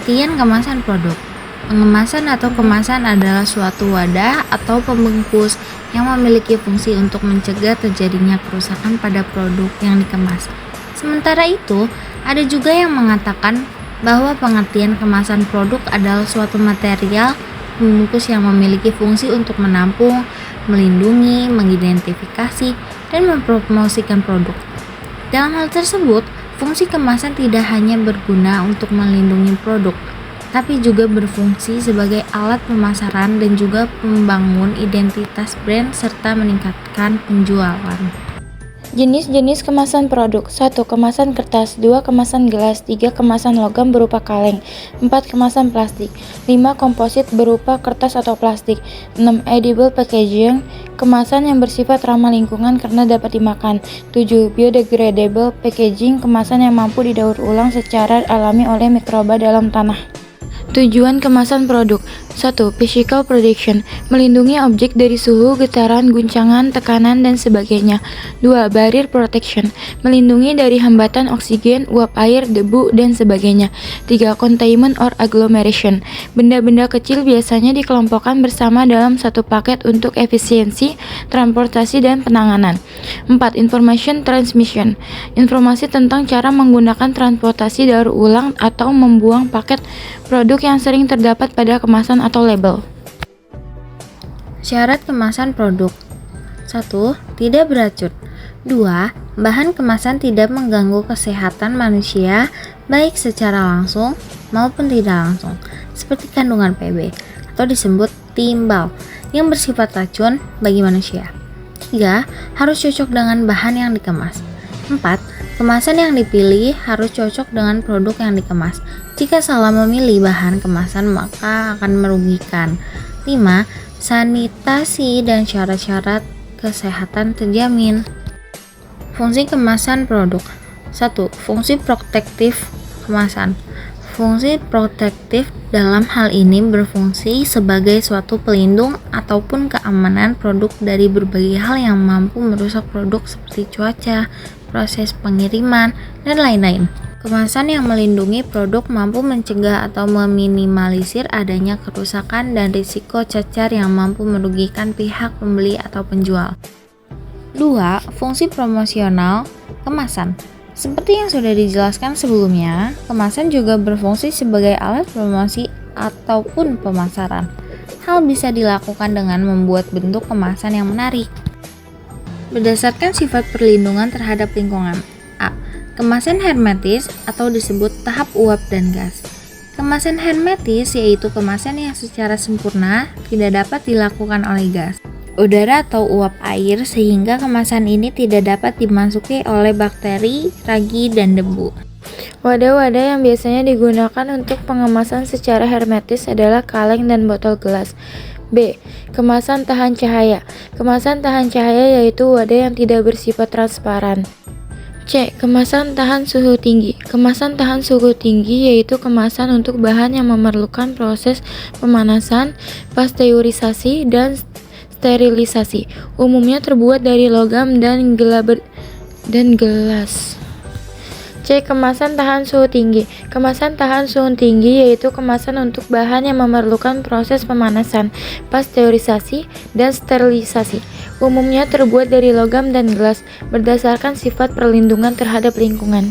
Pengertian kemasan produk. Pengemasan atau kemasan adalah suatu wadah atau pembungkus yang memiliki fungsi untuk mencegah terjadinya kerusakan pada produk yang dikemas. Sementara itu, ada juga yang mengatakan bahwa pengertian kemasan produk adalah suatu material pembungkus yang memiliki fungsi untuk menampung, melindungi, mengidentifikasi, dan mempromosikan produk. Dalam hal tersebut, fungsi kemasan tidak hanya berguna untuk melindungi produk, tapi juga berfungsi sebagai alat pemasaran dan juga membangun identitas brand serta meningkatkan penjualan. Jenis-jenis kemasan produk. 1. Kemasan kertas. 2. Kemasan gelas. 3. Kemasan logam berupa kaleng. 4. Kemasan plastik. 5. Komposit berupa kertas atau plastik. 6. Edible packaging. Kemasan yang bersifat ramah lingkungan karena dapat dimakan. 7. Biodegradable packaging. Kemasan yang mampu didaur ulang secara alami oleh mikroba dalam tanah. Tujuan kemasan produk. 1. Physical protection, melindungi objek dari suhu, getaran, guncangan, tekanan, dan sebagainya. 2. Barrier protection, melindungi dari hambatan oksigen, uap air, debu, dan sebagainya. 3. Containment or agglomeration, benda-benda kecil biasanya dikelompokkan bersama dalam satu paket untuk efisiensi, transportasi, dan penanganan. 4. Information transmission, informasi tentang cara menggunakan transportasi daur ulang atau membuang paket produk yang sering terdapat pada kemasan atau label. Syarat kemasan produk. 1. Tidak beracun. 2. Bahan kemasan tidak mengganggu kesehatan manusia baik secara langsung maupun tidak langsung, seperti kandungan Pb atau disebut timbal yang bersifat racun bagi manusia. 3. Harus cocok dengan bahan yang dikemas. 4. Kemasan yang dipilih harus cocok dengan produk yang dikemas. Jika salah memilih bahan kemasan maka akan merugikan. 5. Sanitasi dan syarat-syarat kesehatan terjamin. Fungsi kemasan produk. 1. Fungsi protektif kemasan. Fungsi protektif dalam hal ini berfungsi sebagai suatu pelindung ataupun keamanan produk dari berbagai hal yang mampu merusak produk seperti cuaca, proses pengiriman, dan lain-lain. Kemasan yang melindungi produk mampu mencegah atau meminimalisir adanya kerusakan dan risiko cacar yang mampu merugikan pihak pembeli atau penjual. 2. Fungsi promosional kemasan. Seperti yang sudah dijelaskan sebelumnya, kemasan juga berfungsi sebagai alat promosi ataupun pemasaran. Hal bisa dilakukan dengan membuat bentuk kemasan yang menarik. Berdasarkan sifat perlindungan terhadap lingkungan. A. Kemasan hermetis atau disebut tahap uap dan gas. Kemasan hermetis yaitu kemasan yang secara sempurna tidak dapat dilakukan oleh gas, udara atau uap air sehingga kemasan ini tidak dapat dimasuki oleh bakteri, ragi, dan debu. Wadah-wadah yang biasanya digunakan untuk pengemasan secara hermetis adalah kaleng dan botol gelas. B. Kemasan tahan cahaya. Kemasan tahan cahaya yaitu wadah yang tidak bersifat transparan. C. Kemasan tahan suhu tinggi. Kemasan tahan suhu tinggi yaitu kemasan untuk bahan yang memerlukan proses pemanasan, pasteurisasi, dan sterilisasi. Umumnya terbuat dari logam dan gelas. C. Kemasan tahan suhu tinggi. Kemasan tahan suhu tinggi yaitu kemasan untuk bahan yang memerlukan proses pemanasan, pasteurisasi, dan sterilisasi. Umumnya terbuat dari logam dan gelas berdasarkan sifat perlindungan terhadap lingkungan.